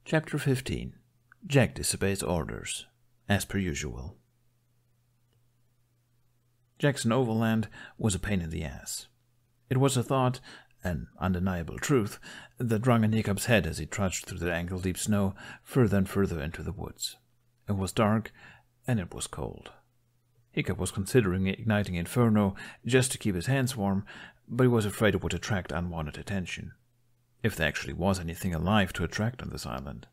Chapter 15. Jack disobeys orders, as per usual. Jack's overland was a pain in the ass. It was a thought, an undeniable truth, that rung in Hiccup's head as he trudged through the ankle-deep snow further and further into the woods. It was dark, and it was cold. Hiccup was considering igniting Inferno just to keep his hands warm, but he was afraid it would attract unwanted attention. If there actually was anything alive to attract on this island.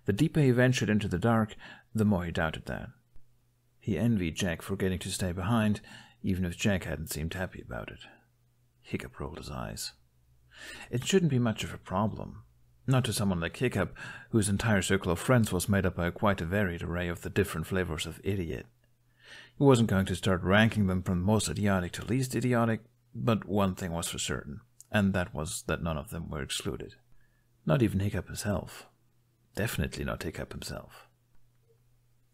The deeper he ventured into the dark, the more he doubted that. He envied Jack for getting to stay behind, even if Jack hadn't seemed happy about it. Hiccup rolled his eyes. It shouldn't be much of a problem. Not to someone like Hiccup, whose entire circle of friends was made up by quite a varied array of the different flavors of idiot. He wasn't going to start ranking them from most idiotic to least idiotic, but one thing was for certain, and that was that none of them were excluded. Not even Hiccup himself. Definitely not Hiccup himself.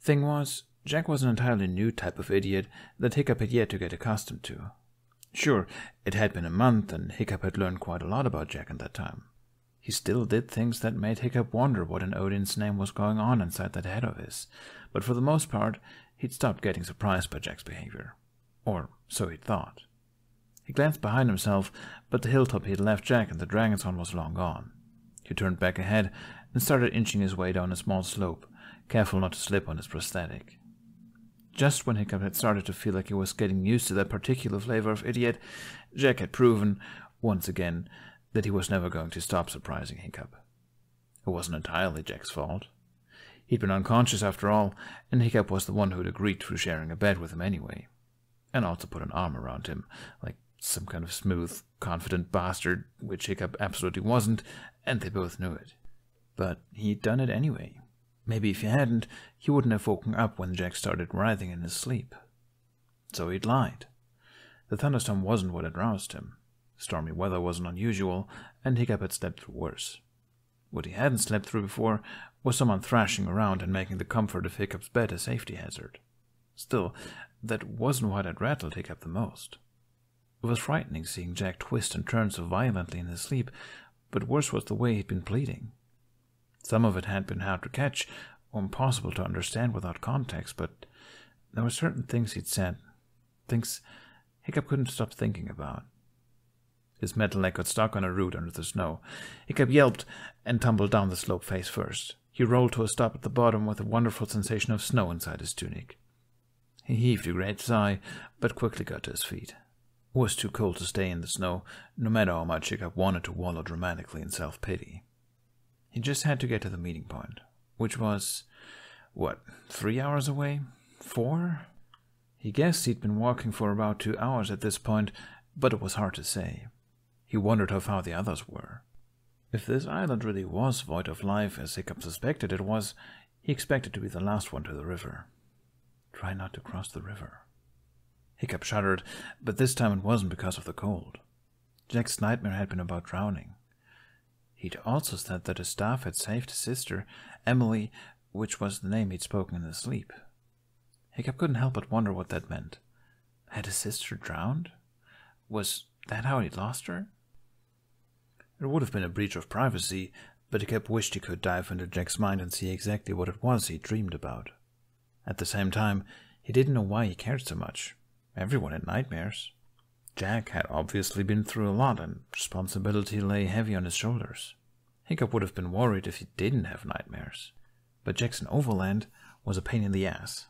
Thing was, Jack was an entirely new type of idiot that Hiccup had yet to get accustomed to. Sure, it had been a month, and Hiccup had learned quite a lot about Jack in that time. He still did things that made Hiccup wonder what in Odin's name was going on inside that head of his, but for the most part, he'd stopped getting surprised by Jack's behavior. Or so he'd thought. He glanced behind himself, but the hilltop he had left Jack and the dragons on was long gone. He turned back ahead and started inching his way down a small slope, careful not to slip on his prosthetic. Just when Hiccup had started to feel like he was getting used to that particular flavor of idiot, Jack had proven, once again, that he was never going to stop surprising Hiccup. It wasn't entirely Jack's fault. He'd been unconscious after all, and Hiccup was the one who'd agreed to sharing a bed with him anyway, and also put an arm around him, like some kind of smooth, confident bastard, which Hiccup absolutely wasn't, and they both knew it. But he'd done it anyway. Maybe if he hadn't, he wouldn't have woken up when Jack started writhing in his sleep. So he'd lied. The thunderstorm wasn't what had roused him. Stormy weather wasn't unusual, and Hiccup had slept through worse. What he hadn't slept through before was someone thrashing around and making the comfort of Hiccup's bed a safety hazard. Still, that wasn't what had rattled Hiccup the most. It was frightening seeing Jack twist and turn so violently in his sleep, but worse was the way he'd been pleading. Some of it had been hard to catch, or impossible to understand without context, but there were certain things he'd said, things Hiccup couldn't stop thinking about. His metal leg got stuck on a root under the snow. Hiccup yelped and tumbled down the slope face first. He rolled to a stop at the bottom with a wonderful sensation of snow inside his tunic. He heaved a great sigh, but quickly got to his feet. It was too cold to stay in the snow, no matter how much Hiccup wanted to wallow dramatically in self-pity. He just had to get to the meeting point, which was, 3 hours away? 4? He guessed he'd been walking for about 2 hours at this point, but it was hard to say. He wondered how far the others were. If this island really was void of life, as Hiccup suspected it was, he expected to be the last one to the river. Try not to cross the river. Hiccup shuddered, but this time it wasn't because of the cold. Jack's nightmare had been about drowning. He'd also said that his staff had saved his sister, Emily, which was the name he'd spoken in his sleep. Hiccup couldn't help but wonder what that meant. Had his sister drowned? Was that how he'd lost her? It would have been a breach of privacy, but Hiccup wished he could dive into Jack's mind and see exactly what it was he dreamed about. At the same time, he didn't know why he cared so much. Everyone had nightmares. Jack had obviously been through a lot, and responsibility lay heavy on his shoulders. Hiccup would have been worried if he didn't have nightmares. But Jackson Overland was a pain in the ass,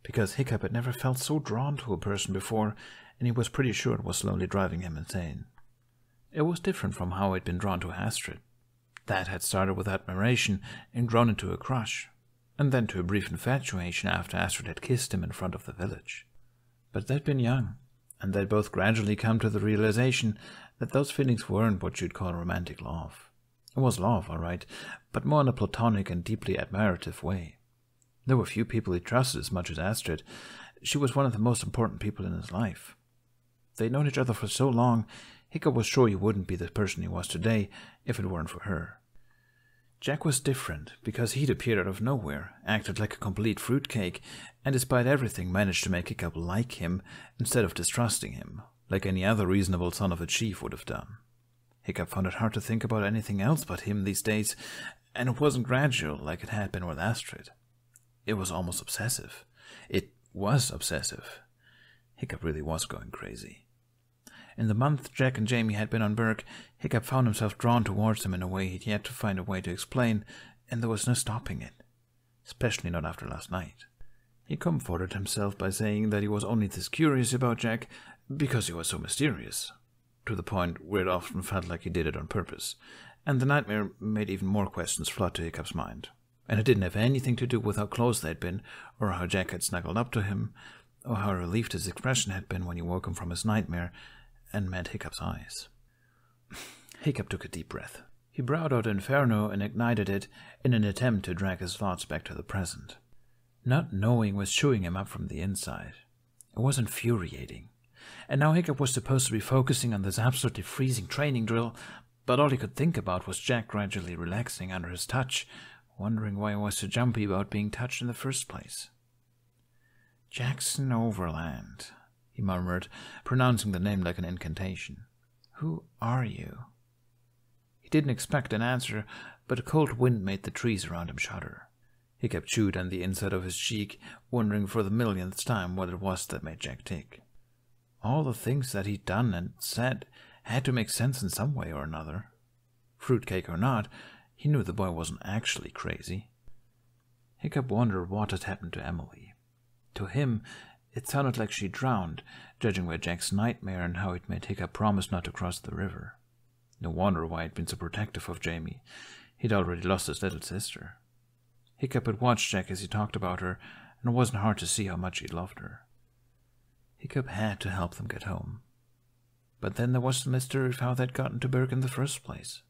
because Hiccup had never felt so drawn to a person before, and he was pretty sure it was slowly driving him insane. It was different from how he'd been drawn to Astrid. That had started with admiration and grown into a crush, and then to a brief infatuation after Astrid had kissed him in front of the village. But they'd been young, and they'd both gradually come to the realization that those feelings weren't what you'd call romantic love. It was love, all right, but more in a platonic and deeply admirative way. There were few people he trusted as much as Astrid. She was one of the most important people in his life. They'd known each other for so long, Hiccup was sure he wouldn't be the person he was today if it weren't for her. Jack was different because he'd appeared out of nowhere, acted like a complete fruitcake, and despite everything managed to make Hiccup like him instead of distrusting him, like any other reasonable son of a chief would have done. Hiccup found it hard to think about anything else but him these days, And it wasn't gradual like it had been with Astrid. It was almost obsessive. It was obsessive. Hiccup really was going crazy. In the month Jack and Jamie had been on Berg, Hiccup found himself drawn towards him in a way he'd yet to find a way to explain, and there was no stopping it. Especially not after last night. He comforted himself by saying that he was only this curious about Jack because he was so mysterious, to the point where it often felt like he did it on purpose, and the nightmare made even more questions flood to Hiccup's mind. And it didn't have anything to do with how close they'd been, or how Jack had snuggled up to him, or how relieved his expression had been when he woke him from his nightmare and met Hiccup's eyes. Hiccup took a deep breath. He browed out Inferno and ignited it in an attempt to drag his thoughts back to the present. Not knowing was chewing him up from the inside. It was infuriating. And now Hiccup was supposed to be focusing on this absolutely freezing training drill, but all he could think about was Jack gradually relaxing under his touch, wondering why he was so jumpy about being touched in the first place. Jackson Overland, he murmured, pronouncing the name like an incantation. Who are you? He didn't expect an answer, but a cold wind made the trees around him shudder. Hiccup chewed on the inside of his cheek, wondering for the millionth time what it was that made Jack tick. All the things that he'd done and said had to make sense in some way or another. Fruitcake or not, he knew the boy wasn't actually crazy. Hiccup wondered what had happened to Emily. To him, it sounded like she drowned, judging by Jack's nightmare and how it made Hiccup promise not to cross the river. No wonder why he'd been so protective of Jamie. He'd already lost his little sister. Hiccup had watched Jack as he talked about her, and it wasn't hard to see how much he loved her. Hiccup had to help them get home. But then there was the mystery of how they'd gotten to Berg in the first place.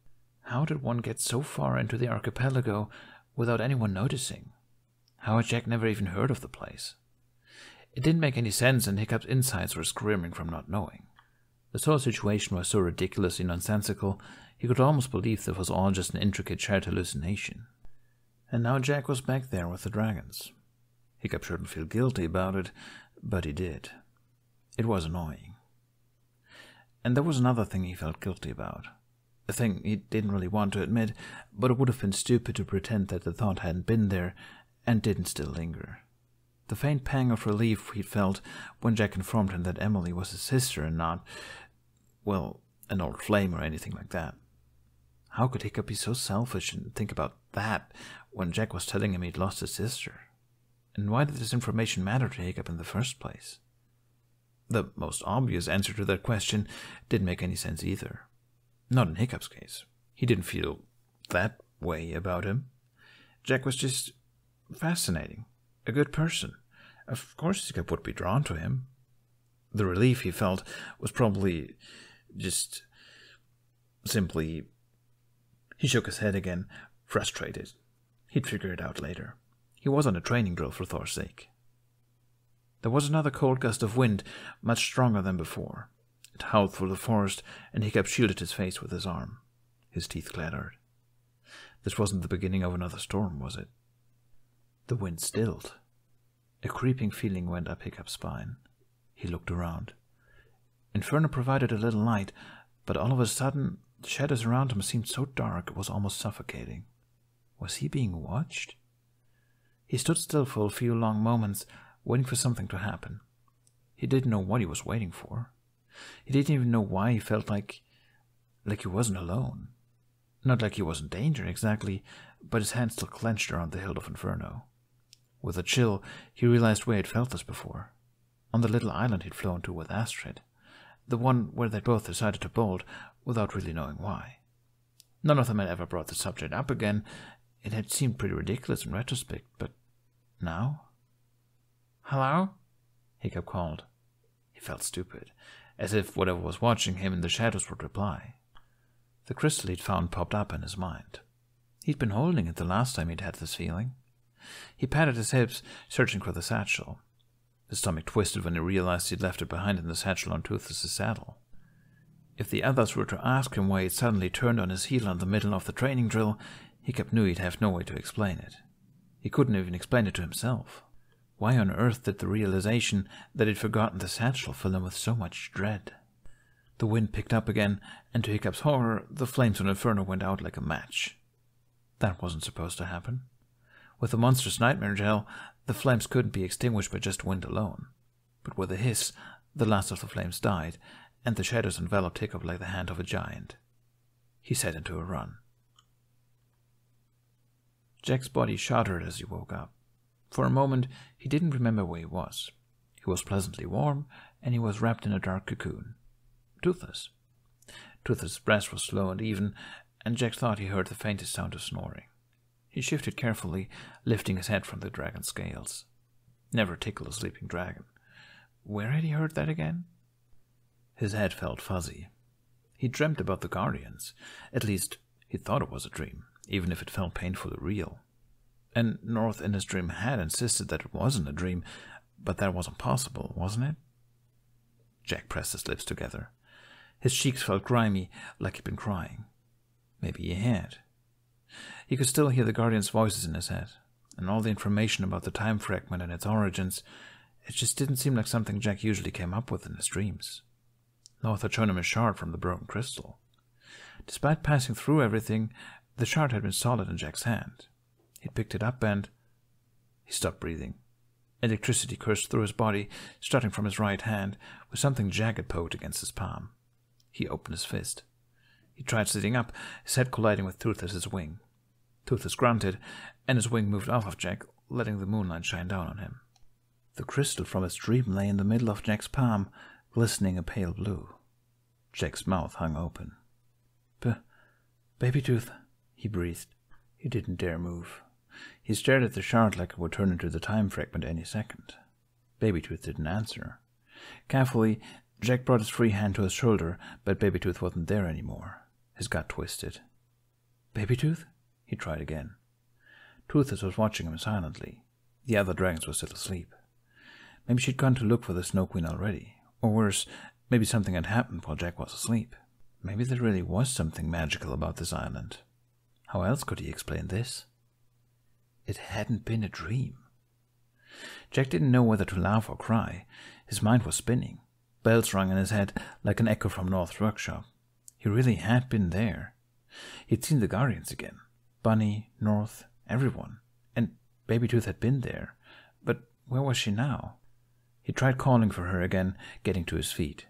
How did one get so far into the archipelago without anyone noticing? How had Jack never even heard of the place? It didn't make any sense, and Hiccup's insides were screaming from not knowing. This whole situation was so ridiculously nonsensical, he could almost believe that it was all just an intricate shared hallucination. And now Jack was back there with the dragons. Hiccup shouldn't feel guilty about it, but he did. It was annoying. And there was another thing he felt guilty about. A thing he didn't really want to admit, but it would have been stupid to pretend that the thought hadn't been there and didn't still linger. The faint pang of relief he'd felt when Jack informed him that Emily was his sister and not, well, an old flame or anything like that. How could Hiccup be so selfish and think about that when Jack was telling him he'd lost his sister? And why did this information matter to Hiccup in the first place? The most obvious answer to that question didn't make any sense either. Not in Hiccup's case. He didn't feel that way about him. Jack was just fascinating. A good person. Of course Hiccup would be drawn to him. The relief he felt was probably just simply... He shook his head again, frustrated. He'd figure it out later. He was on a training drill for Thor's sake. There was another cold gust of wind, much stronger than before. It howled through the forest, and Hiccup shielded his face with his arm. His teeth clattered. This wasn't the beginning of another storm, was it? The wind stilled. A creeping feeling went up Hiccup's spine. He looked around. Inferno provided a little light, but all of a sudden, the shadows around him seemed so dark it was almost suffocating. Was he being watched? He stood still for a few long moments, waiting for something to happen. He didn't know what he was waiting for. He didn't even know why he felt like he wasn't alone. Not like he was in danger exactly, but his hand still clenched around the hilt of Inferno. With a chill, he realized where he'd felt this before. On the little island he'd flown to with Astrid. The one where they both decided to bolt without really knowing why. None of them had ever brought the subject up again. It had seemed pretty ridiculous in retrospect, but now? "Hello?" Hiccup called. He felt stupid, as if whatever was watching him in the shadows would reply. The crystal he'd found popped up in his mind. He'd been holding it the last time he'd had this feeling. He patted his hips, searching for the satchel. His stomach twisted when he realized he'd left it behind in the satchel on Toothless's saddle. If the others were to ask him why he'd suddenly turned on his heel in the middle of the training drill, Hiccup knew he'd have no way to explain it. He couldn't even explain it to himself. Why on earth did the realization that he'd forgotten the satchel fill him with so much dread? The wind picked up again, and to Hiccup's horror, the flames on Inferno went out like a match. That wasn't supposed to happen. With the monstrous nightmare gel, the flames couldn't be extinguished by just wind alone. But with a hiss, the last of the flames died, and the shadows enveloped Hiccup like the hand of a giant. He set into a run. Jack's body shuddered as he woke up. For a moment, he didn't remember where he was. He was pleasantly warm, and he was wrapped in a dark cocoon. Toothless. Toothless' breath was slow and even, and Jack thought he heard the faintest sound of snoring. He shifted carefully, lifting his head from the dragon's scales. Never tickle a sleeping dragon. Where had he heard that again? His head felt fuzzy. He dreamt about the Guardians. At least, he thought it was a dream, even if it felt painfully real. And North in his dream had insisted that it wasn't a dream, but that wasn't possible, wasn't it? Jack pressed his lips together. His cheeks felt grimy, like he'd been crying. Maybe he had. He could still hear the Guardians' voices in his head, and all the information about the time fragment and its origins. It just didn't seem like something Jack usually came up with in his dreams. North had shown him a shard from the broken crystal. Despite passing through everything, the shard had been solid in Jack's hand. He picked it up and... He stopped breathing. Electricity coursed through his body, starting from his right hand, with something Jack had poked against his palm. He opened his fist. He tried sitting up, his head colliding with Toothless's wing. Toothless grunted, and his wing moved off of Jack, letting the moonlight shine down on him. The crystal from his dream lay in the middle of Jack's palm, glistening a pale blue. Jack's mouth hung open. Baby Tooth, he breathed. He didn't dare move. He stared at the shard like it would turn into the time fragment any second. Baby Tooth didn't answer. Carefully, Jack brought his free hand to his shoulder, but Baby Tooth wasn't there anymore. His gut twisted. Baby Tooth? He tried again. Toothless was watching him silently. The other dragons were still asleep. Maybe she'd gone to look for the Snow Queen already. Or worse, maybe something had happened while Jack was asleep. Maybe there really was something magical about this island. How else could he explain this? It hadn't been a dream. Jack didn't know whether to laugh or cry. His mind was spinning. Bells rang in his head like an echo from North's workshop. He really had been there. He'd seen the Guardians again. Bunny, North, everyone. And Baby Tooth had been there. But where was she now? He tried calling for her again, getting to his feet.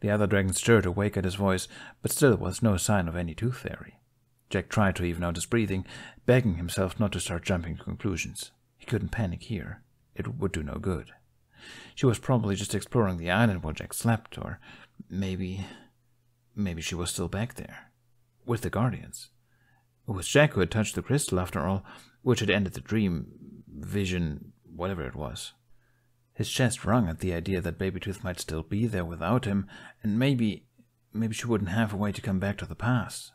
The other dragons stirred awake at his voice, but still there was no sign of any Tooth Fairy. Jack tried to even out his breathing, begging himself not to start jumping to conclusions. He couldn't panic here. It would do no good. She was probably just exploring the island while Jack slept, or maybe she was still back there, with the Guardians. It was Jack who had touched the crystal after all, which had ended the dream, vision, whatever it was. His chest wrung at the idea that Baby Tooth might still be there without him, and maybe she wouldn't have a way to come back to the past.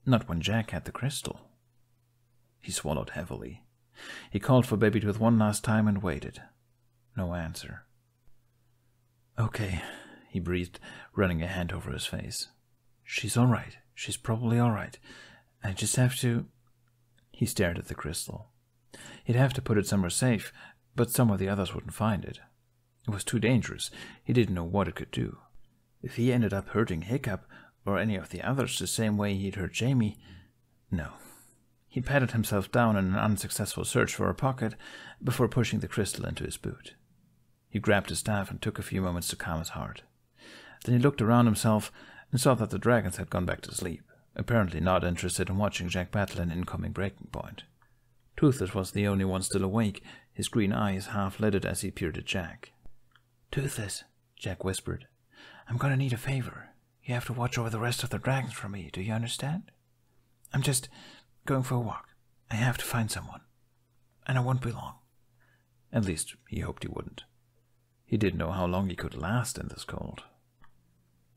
Not when Jack had the crystal. He swallowed heavily. He called for Baby Tooth one last time and waited. No answer. Okay, he breathed, running a hand over his face. She's all right. She's probably all right. I just have to... He stared at the crystal. He'd have to put it somewhere safe, but some of the others wouldn't find it. It was too dangerous. He didn't know what it could do. If he ended up hurting Hiccup, or any of the others the same way he'd hurt Jamie... No. He patted himself down in an unsuccessful search for a pocket before pushing the crystal into his boot. He grabbed his staff and took a few moments to calm his heart. Then he looked around himself and saw that the dragons had gone back to sleep, apparently not interested in watching Jack battle an incoming breaking point. Toothless was the only one still awake, his green eyes half-lidded as he peered at Jack. Toothless, Jack whispered. I'm going to need a favor. You have to watch over the rest of the dragons for me, do you understand? I'm just going for a walk. I have to find someone. And I won't be long. At least, he hoped he wouldn't. He didn't know how long he could last in this cold.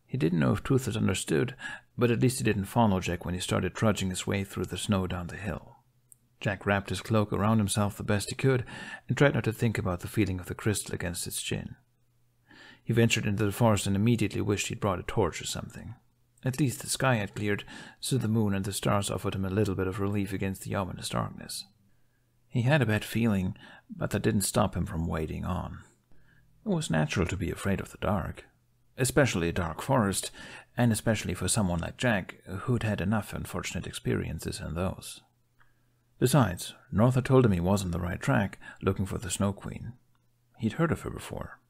He didn't know if Toothless understood, but at least he didn't follow Jack when he started trudging his way through the snow down the hill. Jack wrapped his cloak around himself the best he could and tried not to think about the feeling of the crystal against his chin. He ventured into the forest and immediately wished he'd brought a torch or something. At least the sky had cleared, so the moon and the stars offered him a little bit of relief against the ominous darkness. He had a bad feeling, but that didn't stop him from wading on. It was natural to be afraid of the dark, especially a dark forest, and especially for someone like Jack, who'd had enough unfortunate experiences in those. Besides, North had told him he was on the right track, looking for the Snow Queen. He'd heard of her before.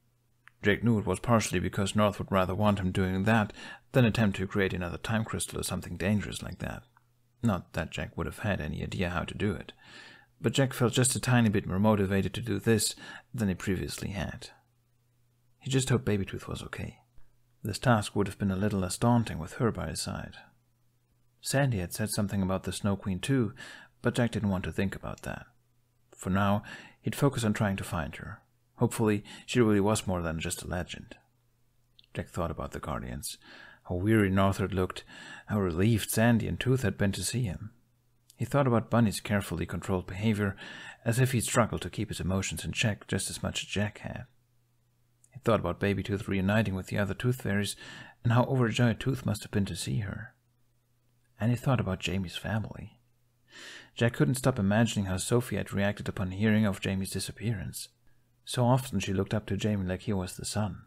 Jake knew it was partially because North would rather want him doing that than attempt to create another time crystal or something dangerous like that. Not that Jack would have had any idea how to do it, but Jack felt just a tiny bit more motivated to do this than he previously had. He just hoped Babytooth was okay. This task would have been a little less daunting with her by his side. Sandy had said something about the Snow Queen too, but Jack didn't want to think about that. For now, he'd focus on trying to find her. Hopefully, she really was more than just a legend. Jack thought about the Guardians, how weary North had looked, how relieved Sandy and Tooth had been to see him. He thought about Bunny's carefully controlled behavior, as if he'd struggled to keep his emotions in check just as much as Jack had. He thought about Babytooth reuniting with the other Tooth Fairies, and how overjoyed Tooth must have been to see her. And he thought about Jamie's family. Jack couldn't stop imagining how Sophie had reacted upon hearing of Jamie's disappearance. So often she looked up to Jamie like he was the sun.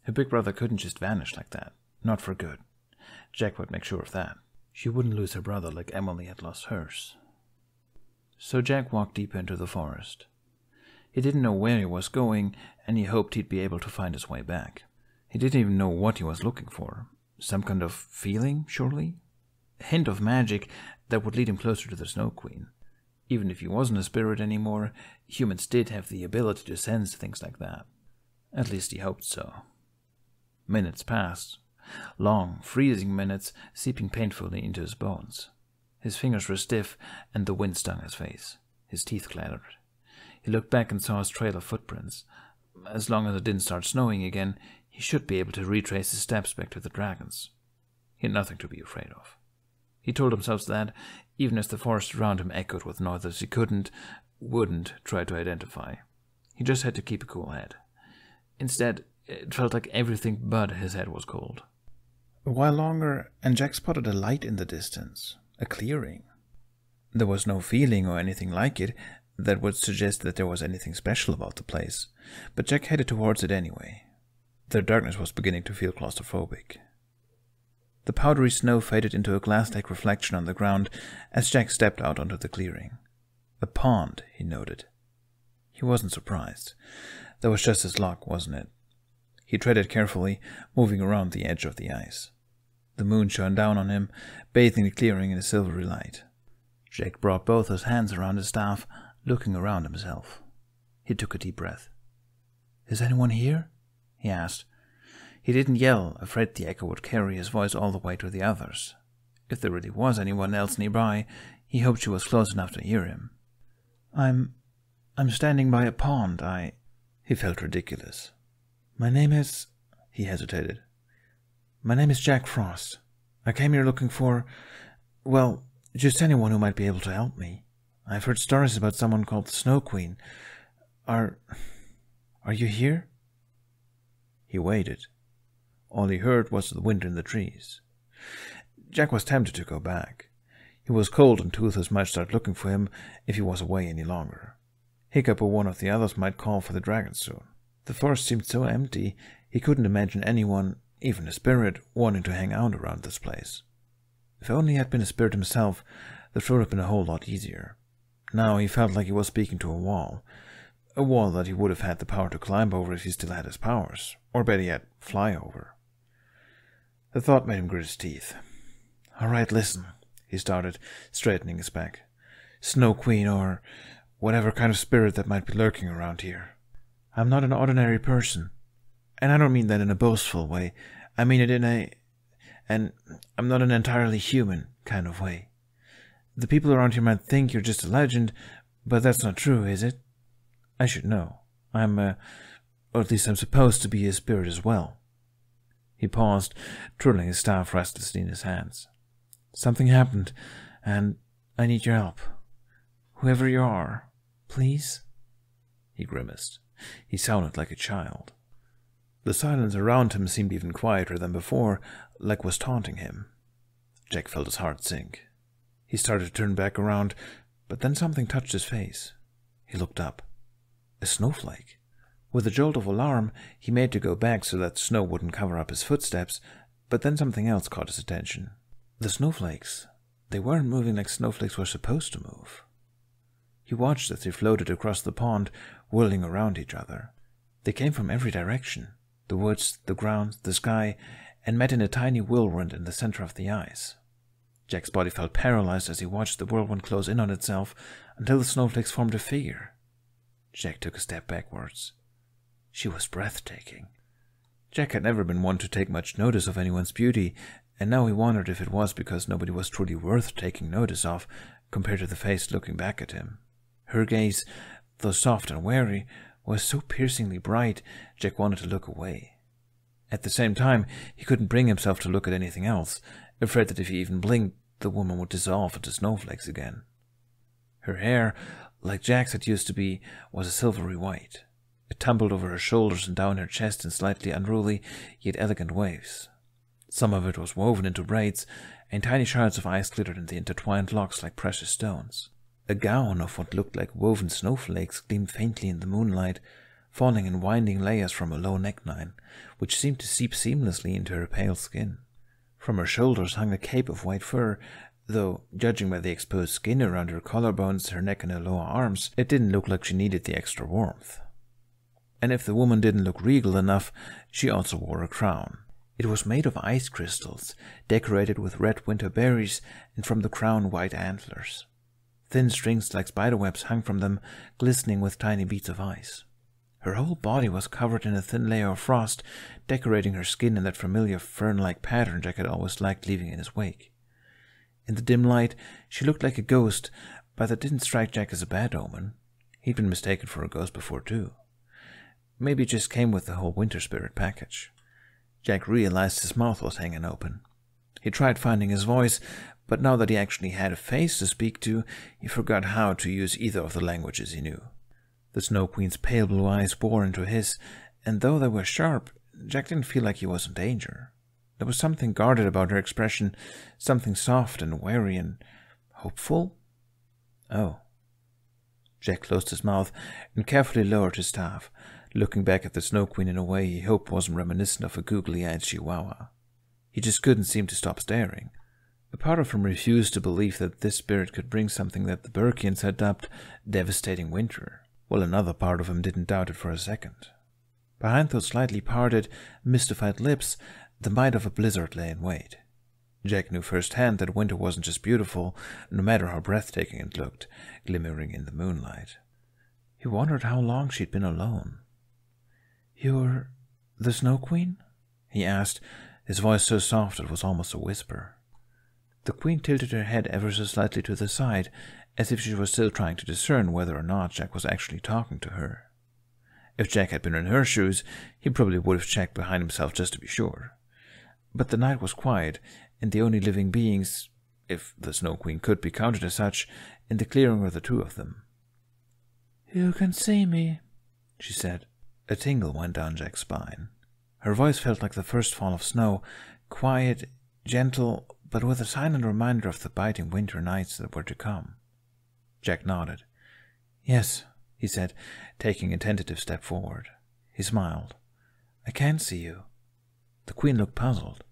Her big brother couldn't just vanish like that, not for good. Jack would make sure of that. She wouldn't lose her brother like Emily had lost hers. So Jack walked deeper into the forest. He didn't know where he was going, and he hoped he'd be able to find his way back. He didn't even know what he was looking for. Some kind of feeling, surely? A hint of magic that would lead him closer to the Snow Queen. Even if he wasn't a spirit anymore, humans did have the ability to sense things like that. At least he hoped so. Minutes passed. Long, freezing minutes, seeping painfully into his bones. His fingers were stiff, and the wind stung his face. His teeth clattered. He looked back and saw his trail of footprints. As long as it didn't start snowing again, he should be able to retrace his steps back to the dragons. He had nothing to be afraid of. He told himself that, even as the forest around him echoed with noises he wouldn't try to identify. He just had to keep a cool head. Instead, it felt like everything but his head was cold. A while longer, and Jack spotted a light in the distance, a clearing. There was no feeling or anything like it that would suggest that there was anything special about the place, but Jack headed towards it anyway. The darkness was beginning to feel claustrophobic. The powdery snow faded into a glass-like reflection on the ground as Jack stepped out onto the clearing. A pond, he noted. He wasn't surprised. That was just his luck, wasn't it? He treaded carefully, moving around the edge of the ice. The moon shone down on him, bathing the clearing in a silvery light. Jake brought both his hands around his staff, looking around himself. He took a deep breath. "Is anyone here?" he asked. He didn't yell, afraid the echo would carry his voice all the way to the others. If there really was anyone else nearby, he hoped she was close enough to hear him. I'm standing by a pond. He felt ridiculous. My name is... He hesitated. My name is Jack Frost. I came here looking for... well, just anyone who might be able to help me. I've heard stories about someone called the Snow Queen. Are you here? He waited. All he heard was the wind in the trees. Jack was tempted to go back. He was cold and Toothless might start looking for him if he was away any longer. Hiccup or one of the others might call for the dragon soon. The forest seemed so empty, he couldn't imagine anyone, even a spirit, wanting to hang out around this place. If only he had been a spirit himself, that would have been a whole lot easier. Now he felt like he was speaking to a wall that he would have had the power to climb over if he still had his powers, or better yet, fly over. The thought made him grit his teeth. "All right, listen," he started, straightening his back. "Snow Queen, or whatever kind of spirit that might be lurking around here. I'm not an ordinary person. And I don't mean that in a boastful way. I mean it in and I'm not an entirely human kind of way. The people around here might think you're just a legend, but that's not true, is it? I should know. Or at least I'm supposed to be a spirit as well." He paused, twirling his staff restlessly in his hands. "Something happened, and I need your help. Whoever you are, please?" He grimaced. He sounded like a child. The silence around him seemed even quieter than before, like was taunting him. Jack felt his heart sink. He started to turn back around, but then something touched his face. He looked up. A snowflake. With a jolt of alarm, he made to go back so that snow wouldn't cover up his footsteps, but then something else caught his attention. The snowflakes. They weren't moving like snowflakes were supposed to move. He watched as they floated across the pond, whirling around each other. They came from every direction, the woods, the ground, the sky, and met in a tiny whirlwind in the center of the ice. Jack's body felt paralyzed as he watched the whirlwind close in on itself until the snowflakes formed a figure. Jack took a step backwards. She was breathtaking. Jack had never been one to take much notice of anyone's beauty, and now he wondered if it was because nobody was truly worth taking notice of compared to the face looking back at him. Her gaze, though soft and wary, was so piercingly bright, Jack wanted to look away. At the same time, he couldn't bring himself to look at anything else, afraid that if he even blinked, the woman would dissolve into snowflakes again. Her hair, like Jack's it used to be, was a silvery white. It tumbled over her shoulders and down her chest in slightly unruly, yet elegant waves. Some of it was woven into braids, and tiny shards of ice glittered in the intertwined locks like precious stones. A gown of what looked like woven snowflakes gleamed faintly in the moonlight, falling in winding layers from a low neckline, which seemed to seep seamlessly into her pale skin. From her shoulders hung a cape of white fur, though, judging by the exposed skin around her collarbones, her neck, and her lower arms, it didn't look like she needed the extra warmth. And if the woman didn't look regal enough, she also wore a crown. It was made of ice crystals, decorated with red winter berries, and from the crown white antlers. Thin strings like spiderwebs hung from them, glistening with tiny beads of ice. Her whole body was covered in a thin layer of frost, decorating her skin in that familiar fern-like pattern Jack had always liked leaving in his wake. In the dim light, she looked like a ghost, but that didn't strike Jack as a bad omen. He'd been mistaken for a ghost before, too. Maybe it just came with the whole winter spirit package. Jack realized his mouth was hanging open. He tried finding his voice, but now that he actually had a face to speak to, he forgot how to use either of the languages he knew. The Snow Queen's pale blue eyes bored into his, and though they were sharp, Jack didn't feel like he was in danger. There was something guarded about her expression, something soft and wary and hopeful. Oh. Jack closed his mouth and carefully lowered his staff, looking back at the Snow Queen in a way he hoped wasn't reminiscent of a googly-eyed chihuahua. He just couldn't seem to stop staring. A part of him refused to believe that this spirit could bring something that the Burkians had dubbed devastating winter, while another part of him didn't doubt it for a second. Behind those slightly parted, mystified lips, the might of a blizzard lay in wait. Jack knew firsthand that winter wasn't just beautiful, no matter how breathtaking it looked, glimmering in the moonlight. He wondered how long she'd been alone. "You're the Snow Queen?" he asked, his voice so soft it was almost a whisper. The Queen tilted her head ever so slightly to the side, as if she was still trying to discern whether or not Jack was actually talking to her. If Jack had been in her shoes, he probably would have checked behind himself just to be sure. But the night was quiet, and the only living beings, if the Snow Queen could be counted as such, in the clearing were the two of them. "You can see me," she said. A tingle went down Jack's spine. Her voice felt like the first fall of snow, quiet, gentle, but with a silent reminder of the biting winter nights that were to come. Jack nodded. "Yes," he said, taking a tentative step forward. He smiled. "I can see you." The Queen looked puzzled.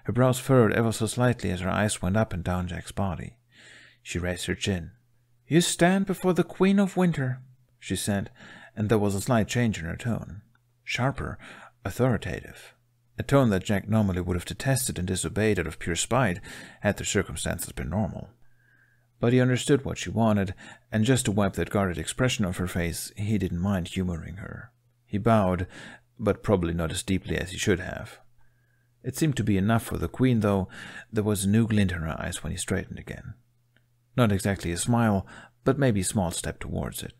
Her brows furrowed ever so slightly as her eyes went up and down Jack's body. She raised her chin. "You stand before the Queen of Winter," she said, and there was a slight change in her tone. Sharper, authoritative. A tone that Jack normally would have detested and disobeyed out of pure spite had the circumstances been normal. But he understood what she wanted, and just to wipe that guarded expression off her face, he didn't mind humoring her. He bowed, but probably not as deeply as he should have. It seemed to be enough for the Queen, though there was a new glint in her eyes when he straightened again. Not exactly a smile, but maybe a small step towards it.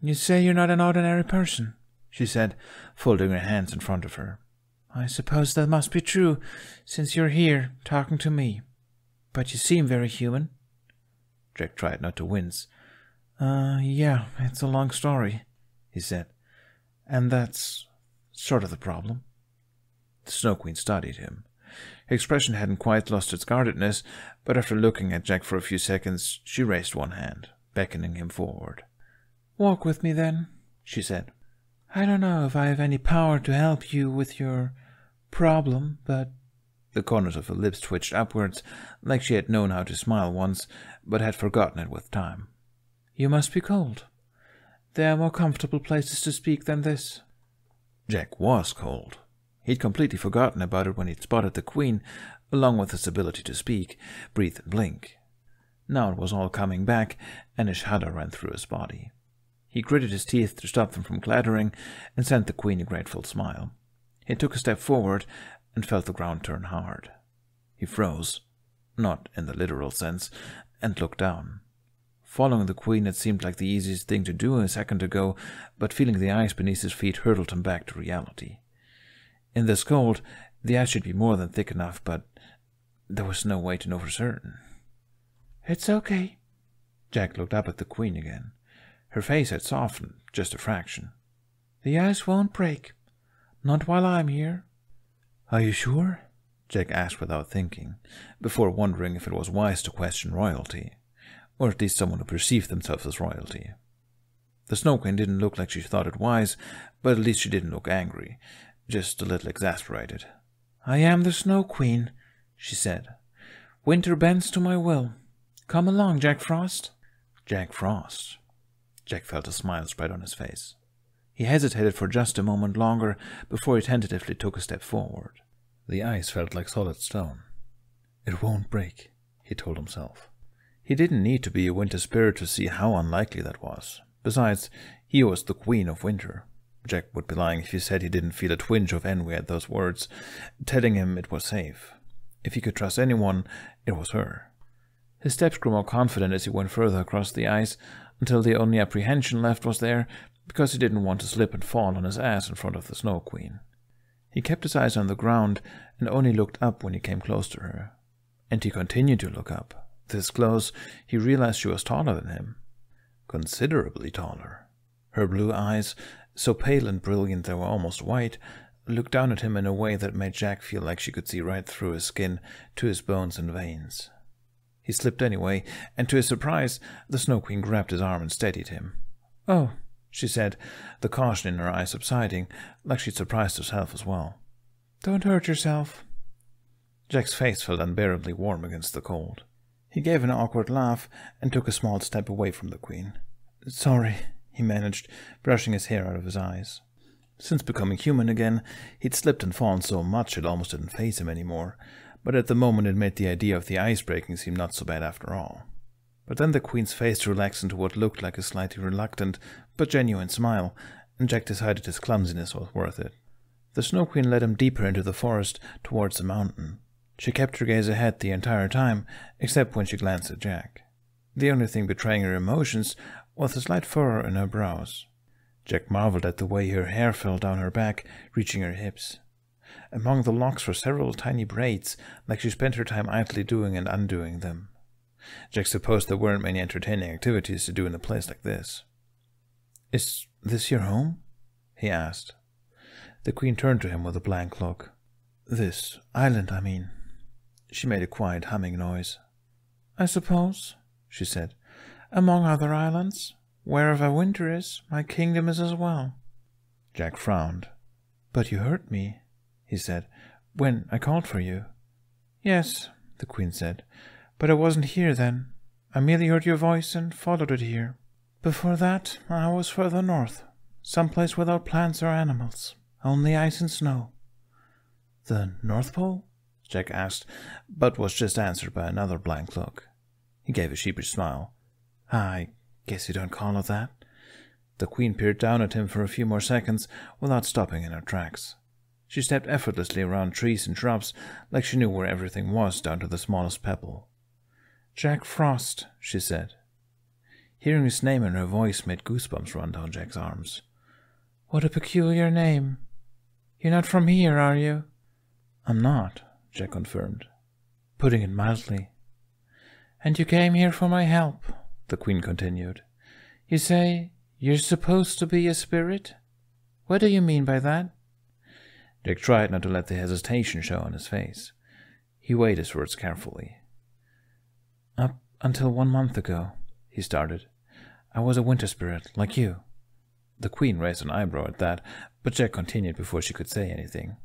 "You say you're not an ordinary person," she said, folding her hands in front of her. "I suppose that must be true, since you're here, talking to me. But you seem very human." Jack tried not to wince. Yeah, it's a long story," he said. "And that's sort of the problem." The Snow Queen studied him. Her expression hadn't quite lost its guardedness, but after looking at Jack for a few seconds, she raised one hand, beckoning him forward. "Walk with me, then," she said. "I don't know if I have any power to help you with your problem, but—" The corners of her lips twitched upwards, like she had known how to smile once, but had forgotten it with time. You must be cold. There are more comfortable places to speak than this. Jack was cold. He'd completely forgotten about it when he'd spotted the Queen, along with his ability to speak, breathe and blink. Now it was all coming back, and a shudder ran through his body. He gritted his teeth to stop them from clattering, and sent the Queen a grateful smile. He took a step forward, and felt the ground turn hard. He froze, not in the literal sense, and looked down. Following the Queen had seemed like the easiest thing to do a second ago, but feeling the ice beneath his feet hurtled him back to reality. In this cold, the ice should be more than thick enough, but there was no way to know for certain. It's okay. Jack looked up at the Queen again. Her face had softened just a fraction. The ice won't break. Not while I'm here. Are you sure? Jack asked without thinking, before wondering if it was wise to question royalty, or at least someone who perceived themselves as royalty. The Snow Queen didn't look like she thought it wise, but at least she didn't look angry, just a little exasperated. I am the Snow Queen, she said. Winter bends to my will. Come along, Jack Frost. Jack Frost. Jack felt a smile spread on his face. He hesitated for just a moment longer before he tentatively took a step forward. The ice felt like solid stone. It won't break, he told himself. He didn't need to be a winter spirit to see how unlikely that was. Besides, he was the Queen of Winter. Jack would be lying if he said he didn't feel a twinge of envy at those words, telling him it was safe. If he could trust anyone, it was her. His steps grew more confident as he went further across the ice, until the only apprehension left was there, because he didn't want to slip and fall on his ass in front of the Snow Queen. He kept his eyes on the ground and only looked up when he came close to her. And he continued to look up. This close, he realized she was taller than him. Considerably taller. Her blue eyes, so pale and brilliant they were almost white, looked down at him in a way that made Jack feel like she could see right through his skin to his bones and veins. He slipped anyway, and to his surprise, the Snow Queen grabbed his arm and steadied him. Oh, she said, the caution in her eyes subsiding, like she'd surprised herself as well. Don't hurt yourself. Jack's face felt unbearably warm against the cold. He gave an awkward laugh and took a small step away from the Queen. Sorry, he managed, brushing his hair out of his eyes. Since becoming human again, he'd slipped and fallen so much it almost didn't faze him anymore, but at the moment it made the idea of the ice breaking seem not so bad after all. But then the Queen's face relaxed into what looked like a slightly reluctant but genuine smile, and Jack decided his clumsiness was worth it. The Snow Queen led him deeper into the forest towards the mountain. She kept her gaze ahead the entire time, except when she glanced at Jack. The only thing betraying her emotions was a slight furrow in her brows. Jack marveled at the way her hair fell down her back, reaching her hips. Among the locks were several tiny braids, like she spent her time idly doing and undoing them. Jack supposed there weren't many entertaining activities to do in a place like this. Is this your home? He asked. The Queen turned to him with a blank look. This island, I mean. She made a quiet humming noise. I suppose, she said. Among other islands. Wherever winter is, my kingdom is as well. Jack frowned. But you hurt me, he said, when I called for you. Yes, the Queen said, but I wasn't here then. I merely heard your voice and followed it here. Before that, I was further north, someplace without plants or animals, only ice and snow. The North Pole? Jack asked, but was just answered by another blank look. He gave a sheepish smile. I guess you don't call it that. The Queen peered down at him for a few more seconds without stopping in her tracks. She stepped effortlessly around trees and shrubs like she knew where everything was down to the smallest pebble. Jack Frost, she said. Hearing his name in her voice made goosebumps run down Jack's arms. What a peculiar name. You're not from here, are you? I'm not, Jack confirmed, putting it mildly. And you came here for my help, the Queen continued. You say you're supposed to be a spirit? What do you mean by that? Jack tried not to let the hesitation show on his face. He weighed his words carefully. Up until 1 month ago, he started, I was a winter spirit, like you. The Queen raised an eyebrow at that, but Jack continued before she could say anything.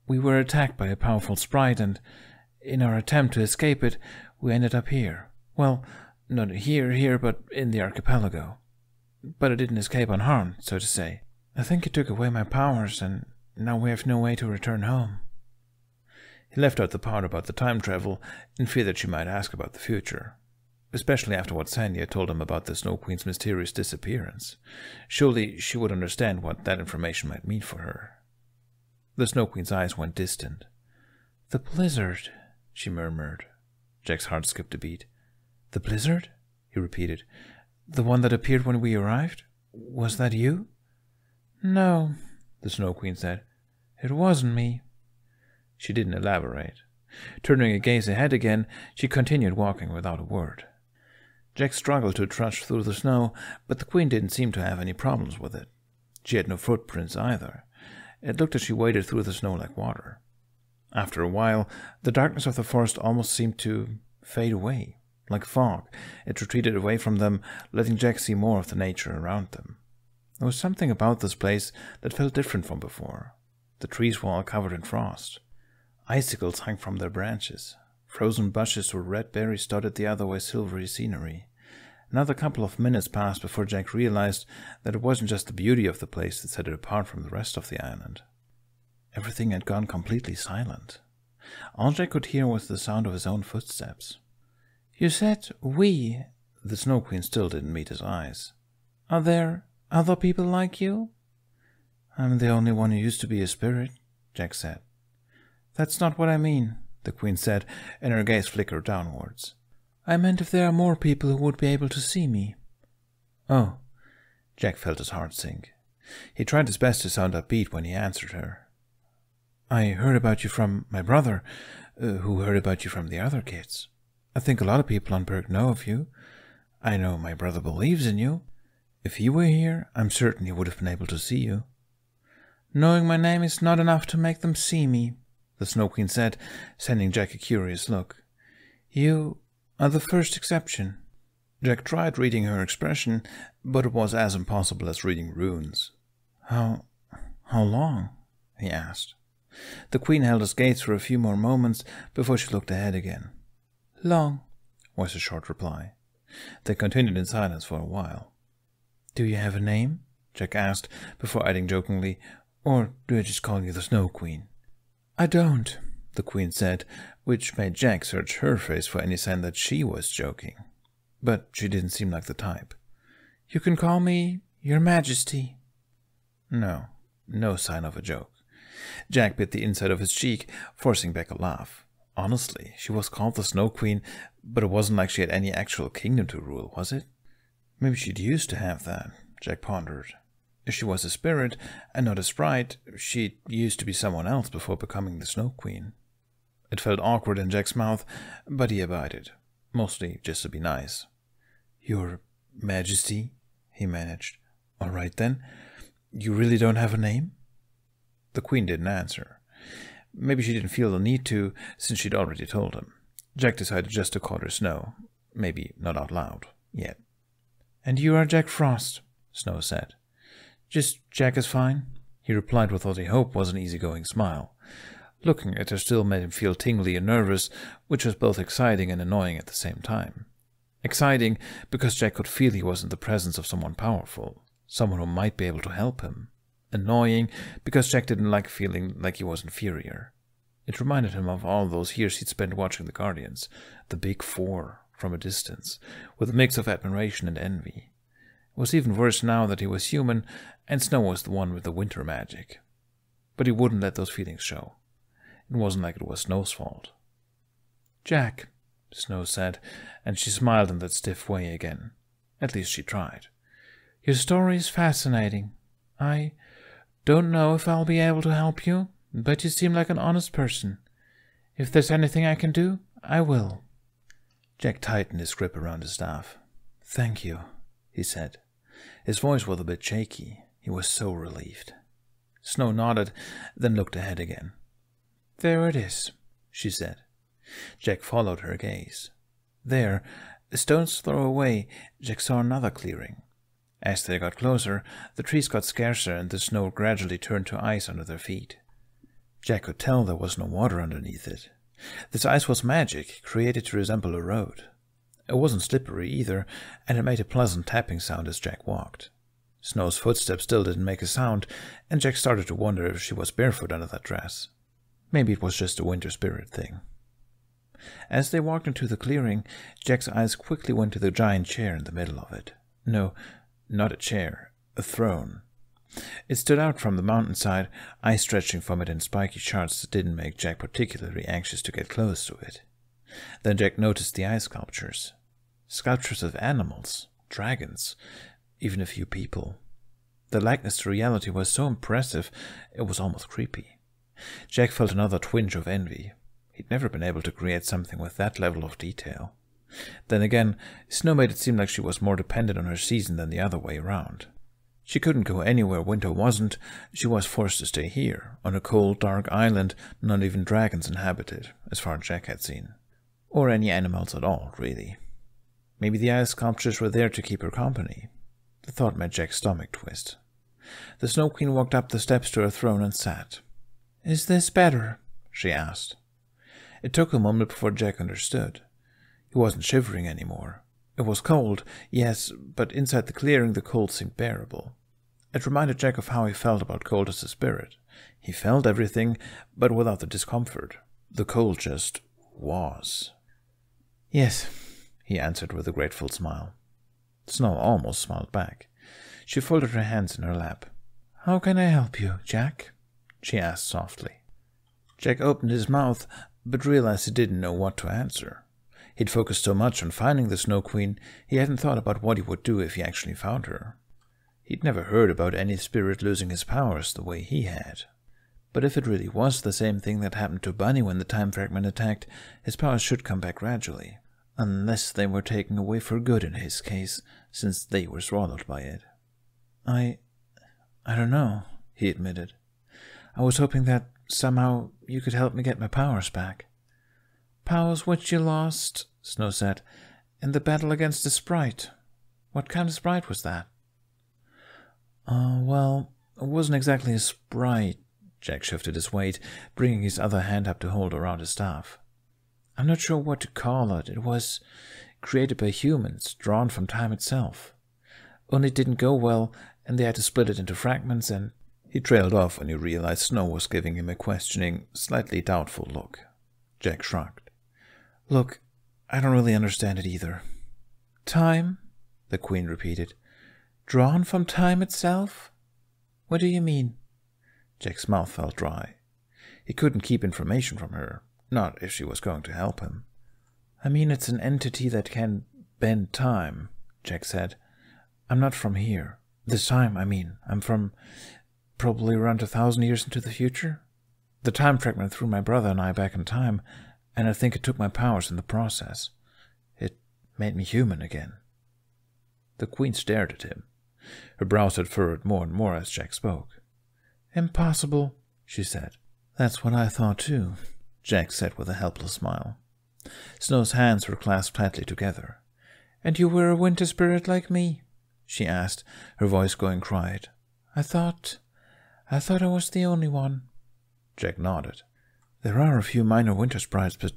We were attacked by a powerful sprite, and in our attempt to escape it, we ended up here. Well, Not here, but in the archipelago. But I didn't escape unharmed, so to say. I think it took away my powers, and now we have no way to return home." He left out the part about the time travel in fear that she might ask about the future, especially after what Sandy had told him about the Snow Queen's mysterious disappearance. Surely she would understand what that information might mean for her. The Snow Queen's eyes went distant. "The blizzard," she murmured. Jack's heart skipped a beat. "The blizzard?" he repeated. "The one that appeared when we arrived? Was that you?" "No," the Snow Queen said. "It wasn't me." She didn't elaborate. Turning her gaze ahead again, she continued walking without a word. Jack struggled to trudge through the snow, but the Queen didn't seem to have any problems with it. She had no footprints either. It looked as she waded through the snow like water. After a while, the darkness of the forest almost seemed to fade away. Like fog, it retreated away from them, letting Jack see more of the nature around them. There was something about this place that felt different from before. The trees were all covered in frost. Icicles hung from their branches. Frozen bushes or red berries studded the otherwise silvery scenery. Another couple of minutes passed before Jack realized that it wasn't just the beauty of the place that set it apart from the rest of the island. Everything had gone completely silent. All Jack could hear was the sound of his own footsteps. "You said we." The Snow Queen still didn't meet his eyes. "Are there other people like you?" "I'm the only one who used to be a spirit," Jack said. "That's not what I mean," the Queen said, and her gaze flickered downwards. "I meant if there are more people who would be able to see me." "Oh." Jack felt his heart sink. He tried his best to sound upbeat when he answered her. "I heard about you from my brother, who heard about you from the other kids. I think a lot of people on Berg know of you. I know my brother believes in you. If he were here, I'm certain he would have been able to see you." "Knowing my name is not enough to make them see me," the Snow Queen said, sending Jack a curious look. "You are the first exception." Jack tried reading her expression, but it was as impossible as reading runes. How long?" he asked. The Queen held his gaze for a few more moments before she looked ahead again. "Long," was the short reply. They continued in silence for a while. "Do you have a name?" Jack asked, before adding jokingly, "Or do I just call you the Snow Queen?" "I don't," the Queen said, which made Jack search her face for any sign that she was joking. But she didn't seem like the type. "You can call me Your Majesty." No sign of a joke. Jack bit the inside of his cheek, forcing back a laugh. Honestly, she was called the Snow Queen, but it wasn't like she had any actual kingdom to rule, was it? Maybe she'd used to have that, Jack pondered. If she was a spirit, and not a sprite, she used to be someone else before becoming the Snow Queen. It felt awkward in Jack's mouth, but he abided, mostly just to be nice. "Your Majesty," he managed. "All right then. You really don't have a name?" The Queen didn't answer. Maybe she didn't feel the need to, since she'd already told him. Jack decided just to call her Snow. Maybe not out loud, yet. "And you are Jack Frost," Snow said. "Just Jack is fine," he replied with what he hoped was an easygoing smile. Looking at her still made him feel tingly and nervous, which was both exciting and annoying at the same time. Exciting because Jack could feel he was in the presence of someone powerful, someone who might be able to help him. Annoying because Jack didn't like feeling like he was inferior. It reminded him of all those years he'd spent watching the Guardians, the Big Four, from a distance, with a mix of admiration and envy. It was even worse now that he was human, and Snow was the one with the winter magic. But he wouldn't let those feelings show. It wasn't like it was Snow's fault. "Jack," Snow said, and she smiled in that stiff way again. At least she tried. "Your story is fascinating. I don't know if I'll be able to help you, but you seem like an honest person. If there's anything I can do, I will." Jack tightened his grip around his staff. "Thank you," he said. His voice was a bit shaky. He was so relieved. Snow nodded, then looked ahead again. "There it is," she said. Jack followed her gaze. There, a stone's throw away, Jack saw another clearing. As they got closer, the trees got scarcer and the snow gradually turned to ice under their feet. Jack could tell there was no water underneath it. This ice was magic, created to resemble a road. It wasn't slippery either, and it made a pleasant tapping sound as Jack walked. Snow's footsteps still didn't make a sound, and Jack started to wonder if she was barefoot under that dress. Maybe it was just a winter spirit thing. As they walked into the clearing, Jack's eyes quickly went to the giant chair in the middle of it. No, not a chair, a throne. It stood out from the mountainside, eyes stretching from it in spiky shards that didn't make Jack particularly anxious to get close to it. Then Jack noticed the eye sculptures. Sculptures of animals, dragons, even a few people. The likeness to reality was so impressive, it was almost creepy. Jack felt another twinge of envy. He'd never been able to create something with that level of detail. Then again, Snow made it seem like she was more dependent on her season than the other way around. She couldn't go anywhere winter wasn't. She was forced to stay here, on a cold, dark island not even dragons inhabited, as far as Jack had seen. Or any animals at all, really. Maybe the ice sculptures were there to keep her company. The thought made Jack's stomach twist. The Snow Queen walked up the steps to her throne and sat. "Is this better?" she asked. It took a moment before Jack understood. He wasn't shivering anymore. It was cold, yes, but inside the clearing the cold seemed bearable. It reminded Jack of how he felt about cold as a spirit. He felt everything, but without the discomfort. The cold just was. "Yes," he answered with a grateful smile. Snow almost smiled back. She folded her hands in her lap. "How can I help you, Jack?" she asked softly. Jack opened his mouth, but realized he didn't know what to answer. He'd focused so much on finding the Snow Queen, he hadn't thought about what he would do if he actually found her. He'd never heard about any spirit losing his powers the way he had. But if it really was the same thing that happened to Bunny when the time fragment attacked, his powers should come back gradually. Unless they were taken away for good in his case, since they were swallowed by it. I don't know," he admitted. "I was hoping that somehow you could help me get my powers back." "Powers which you lost," Snow said, "in the battle against the sprite. What kind of sprite was that?" Well, it wasn't exactly a sprite." Jack shifted his weight, bringing his other hand up to hold around his staff. "I'm not sure what to call it. It was created by humans, drawn from time itself. Only it didn't go well, and they had to split it into fragments, and—" He trailed off when he realized Snow was giving him a questioning, slightly doubtful look. Jack shrugged. "Look, I don't really understand it either." "Time?" the Queen repeated. "Drawn from time itself? What do you mean?" Jack's mouth felt dry. He couldn't keep information from her, not if she was going to help him. "I mean it's an entity that can bend time," Jack said. "I'm not from here. This time, I mean. I'm from probably around 1,000 years into the future. The time fragment threw my brother and I back in time, and I think it took my powers in the process. It made me human again." The Queen stared at him. Her brows had furrowed more and more as Jack spoke. "Impossible," she said. "That's what I thought too," Jack said with a helpless smile. Snow's hands were clasped tightly together. "And you were a winter spirit like me?" she asked, her voice going quiet. I thought I was the only one." Jack nodded. "There are a few minor winter sprites, but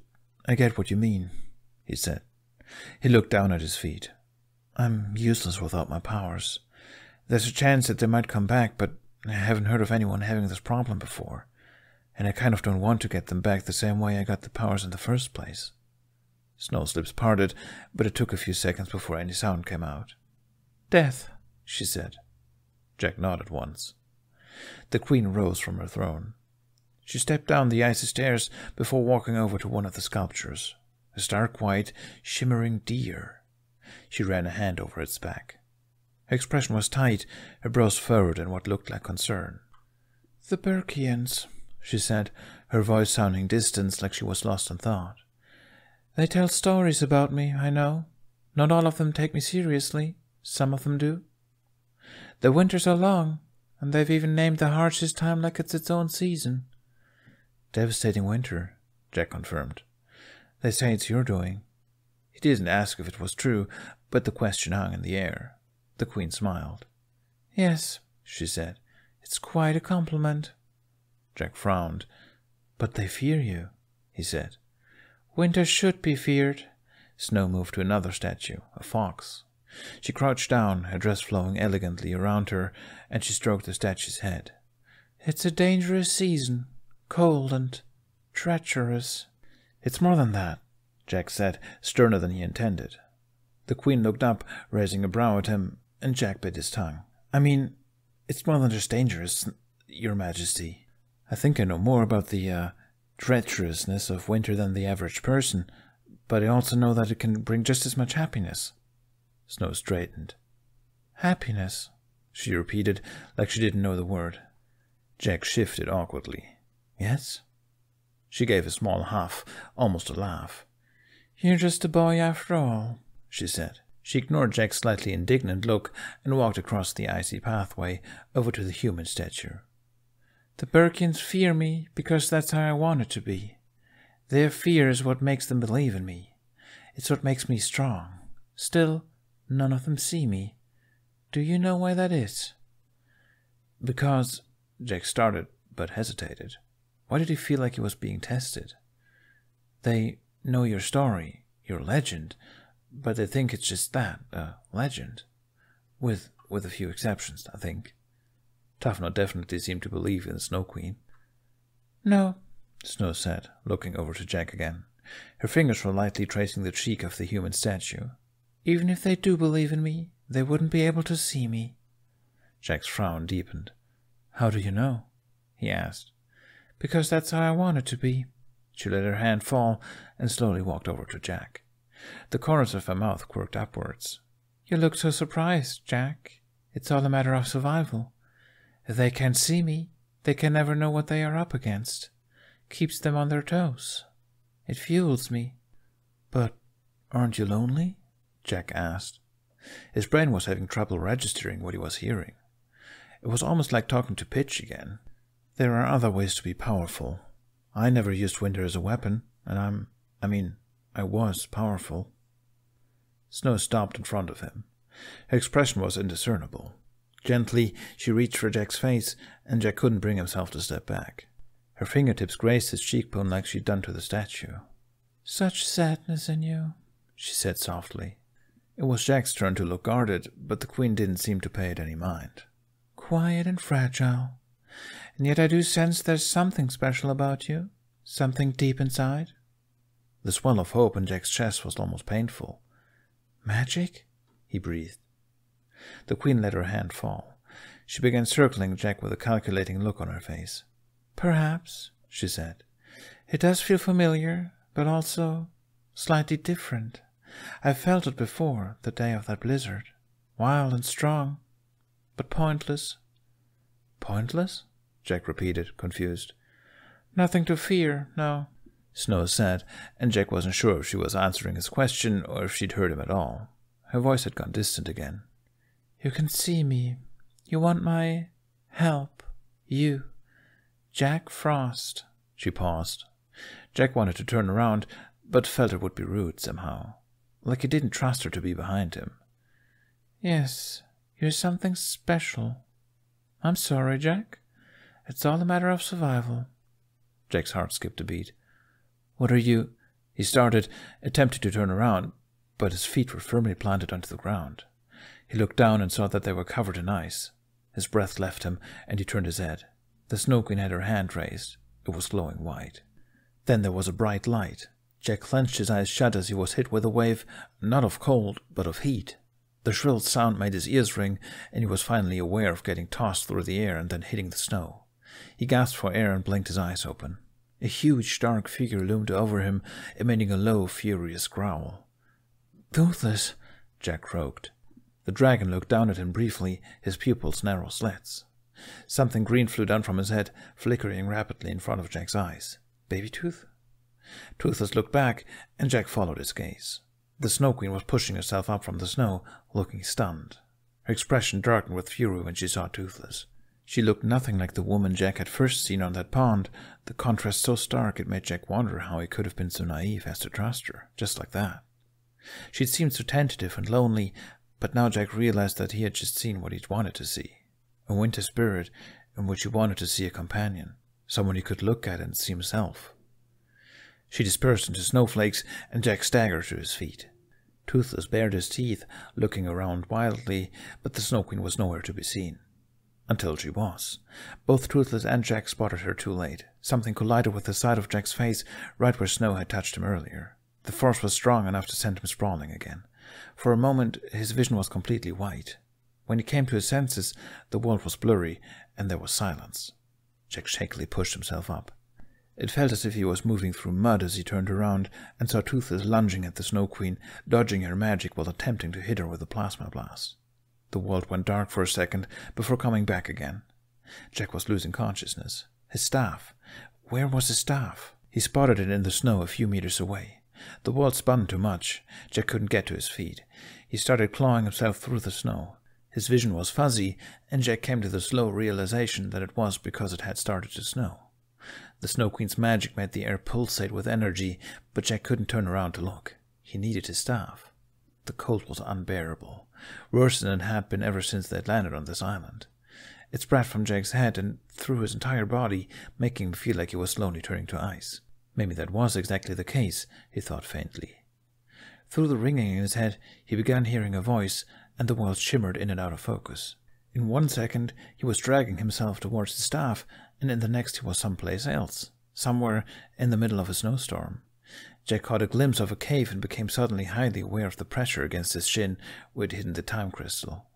I get what you mean," he said. He looked down at his feet. "I'm useless without my powers. There's a chance that they might come back, but I haven't heard of anyone having this problem before, and I kind of don't want to get them back the same way I got the powers in the first place." Snow's lips parted, but it took a few seconds before any sound came out. "Death," she said. Jack nodded once. The Queen rose from her throne. She stepped down the icy stairs before walking over to one of the sculptures, a stark white, shimmering deer. She ran a hand over its back. Her expression was tight, her brows furrowed in what looked like concern. "The Burkians," she said, her voice sounding distant like she was lost in thought. "They tell stories about me, I know. Not all of them take me seriously. Some of them do. The winters are long, and they've even named the harshest time like it's its own season." "Devastating winter," Jack confirmed. "They say it's your doing." He didn't ask if it was true, but the question hung in the air. The Queen smiled. "Yes," she said. "It's quite a compliment." Jack frowned. "But they fear you," he said. "Winter should be feared. Snow moved to another statue, a fox. She crouched down, her dress flowing elegantly around her, and she stroked the statue's head. It's a dangerous season, cold and treacherous. It's more than that, Jack said, sterner than he intended. The Queen looked up, raising a brow at him, and Jack bit his tongue. I mean, it's more than just dangerous, Your Majesty. I think I know more about the, treacherousness of winter than the average person, but I also know that it can bring just as much happiness. Snow straightened. Happiness, she repeated, like she didn't know the word. Jack shifted awkwardly. Yes? She gave a small huff, almost a laugh. You're just a boy after all, she said. She ignored Jack's slightly indignant look and walked across the icy pathway over to the human statue. The Birkins fear me because that's how I want it to be. Their fear is what makes them believe in me. It's what makes me strong. Still, none of them see me. Do you know why that is? Because, Jack started, but hesitated. Why did he feel like he was being tested? They know your story, your legend, but they think it's just that, a legend. With a few exceptions, I think. Tufnell definitely seemed to believe in the Snow Queen. No, Snow said, looking over to Jack again. Her fingers were lightly tracing the cheek of the human statue. Even if they do believe in me, they wouldn't be able to see me. Jack's frown deepened. How do you know? He asked. Because that's how I want it to be. She let her hand fall and slowly walked over to Jack. The corners of her mouth quirked upwards. You look so surprised, Jack. It's all a matter of survival. If they can't see me, they can never know what they are up against. Keeps them on their toes. It fuels me. But aren't you lonely? Jack asked. His brain was having trouble registering what he was hearing. It was almost like talking to pitch again. There are other ways to be powerful. I never used winter as a weapon, and I was powerful. Snow stopped in front of him. Her expression was indiscernible. Gently, she reached for Jack's face, and Jack couldn't bring himself to step back. Her fingertips grazed his cheekbone like she'd done to the statue. Such sadness in you, she said softly. It was Jack's turn to look guarded, but the Queen didn't seem to pay it any mind. Quiet and fragile. And yet I do sense there's something special about you, something deep inside. The swell of hope in Jack's chest was almost painful. Magic? He breathed. The Queen let her hand fall. She began circling Jack with a calculating look on her face. Perhaps, she said. It does feel familiar, but also slightly different. I felt it before, the day of that blizzard. Wild and strong, but pointless. Pointless? Jack repeated, confused. Nothing to fear, no, Snow said, and Jack wasn't sure if she was answering his question or if she'd heard him at all. Her voice had gone distant again. You can see me. You want my help. You. Jack Frost. She paused. Jack wanted to turn around, but felt it would be rude somehow. Like he didn't trust her to be behind him. Yes, you're something special. I'm sorry, Jack. It's all a matter of survival. Jack's heart skipped a beat. What are you? He started, attempting to turn around, but his feet were firmly planted onto the ground. He looked down and saw that they were covered in ice. His breath left him, and he turned his head. The Snow Queen had her hand raised. It was glowing white. Then there was a bright light. Jack clenched his eyes shut as he was hit with a wave, not of cold, but of heat. The shrill sound made his ears ring, and he was finally aware of getting tossed through the air and then hitting the snow. He gasped for air and blinked his eyes open. A huge, dark figure loomed over him, emitting a low, furious growl. Toothless, Jack croaked. The dragon looked down at him briefly, his pupils narrow slits. Something green flew down from his head, flickering rapidly in front of Jack's eyes. Baby Tooth? Toothless looked back, and Jack followed his gaze. The Snow Queen was pushing herself up from the snow, looking stunned. Her expression darkened with fury when she saw Toothless. She looked nothing like the woman Jack had first seen on that pond, the contrast so stark it made Jack wonder how he could have been so naive as to trust her, just like that. She'd seemed so tentative and lonely, but now Jack realized that he had just seen what he'd wanted to see. A winter spirit in which he wanted to see a companion, someone he could look at and see himself. She dispersed into snowflakes, and Jack staggered to his feet. Toothless bared his teeth, looking around wildly, but the Snow Queen was nowhere to be seen. Until she was. Both Toothless and Jack spotted her too late. Something collided with the side of Jack's face, right where snow had touched him earlier. The force was strong enough to send him sprawling again. For a moment, his vision was completely white. When he came to his senses, the world was blurry, and there was silence. Jack shakily pushed himself up. It felt as if he was moving through mud as he turned around and saw Toothless lunging at the Snow Queen, dodging her magic while attempting to hit her with a plasma blast. The world went dark for a second before coming back again. Jack was losing consciousness. His staff. Where was his staff? He spotted it in the snow a few meters away. The world spun too much. Jack couldn't get to his feet. He started clawing himself through the snow. His vision was fuzzy, and Jack came to the slow realization that it was because it had started to snow. The Snow Queen's magic made the air pulsate with energy, but Jack couldn't turn around to look. He needed his staff. The cold was unbearable, worse than it had been ever since they had landed on this island. It spread from Jack's head and through his entire body, making him feel like he was slowly turning to ice. Maybe that was exactly the case, he thought faintly. Through the ringing in his head, he began hearing a voice, and the world shimmered in and out of focus. In 1 second, he was dragging himself towards the staff, and in the next he was someplace else, somewhere in the middle of a snowstorm. Jack caught a glimpse of a cave and became suddenly highly aware of the pressure against his shin where it hidden the time crystal.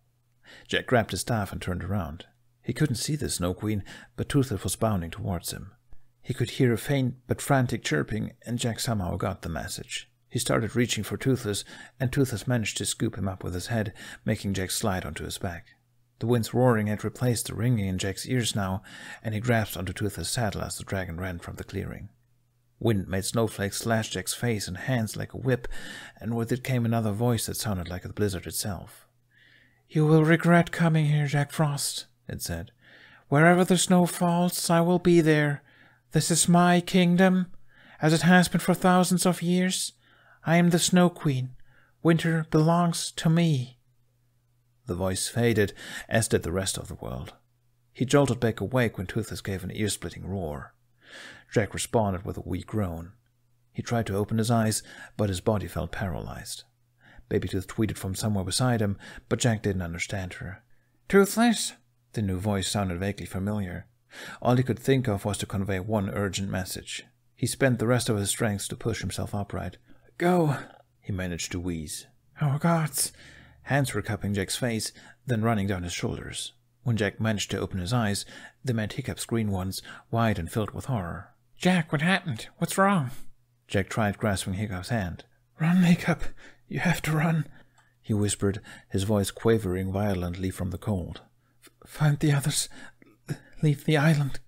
Jack grabbed his staff and turned around. He couldn't see the Snow Queen, but Toothless was bounding towards him. He could hear a faint but frantic chirping, and Jack somehow got the message. He started reaching for Toothless, and Toothless managed to scoop him up with his head, making Jack slide onto his back. The wind's roaring had replaced the ringing in Jack's ears now, and he grasped onto Toothless' saddle as the dragon ran from the clearing. Wind made snowflakes slash Jack's face and hands like a whip, and with it came another voice that sounded like the blizzard itself. "You will regret coming here, Jack Frost," it said. "Wherever the snow falls, I will be there. This is my kingdom, as it has been for thousands of years. I am the Snow Queen. Winter belongs to me." The voice faded, as did the rest of the world. He jolted back awake when Toothless gave an ear-splitting roar. Jack responded with a weak groan. He tried to open his eyes, but his body felt paralyzed. Babytooth tweeted from somewhere beside him, but Jack didn't understand her. "Toothless?" The new voice sounded vaguely familiar. All he could think of was to convey one urgent message. He spent the rest of his strength to push himself upright. "Go," he managed to wheeze. "Oh, gods." Hands were cupping Jack's face, then running down his shoulders. When Jack managed to open his eyes, they met Hiccup's green ones, wide and filled with horror. "Jack, what happened? What's wrong?" Jack tried grasping Hiccup's hand. "Run, Hiccup. You have to run," he whispered, his voice quavering violently from the cold. "Find the others. Leave the island.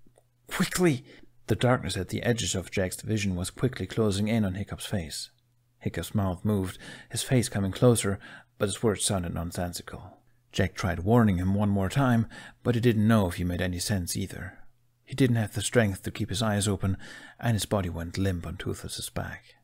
Quickly." The darkness at the edges of Jack's vision was quickly closing in on Hiccup's face. Hiccup's mouth moved, his face coming closer, but his words sounded nonsensical. Jack tried warning him one more time, but he didn't know if he made any sense either. He didn't have the strength to keep his eyes open, and his body went limp on Toothless's back.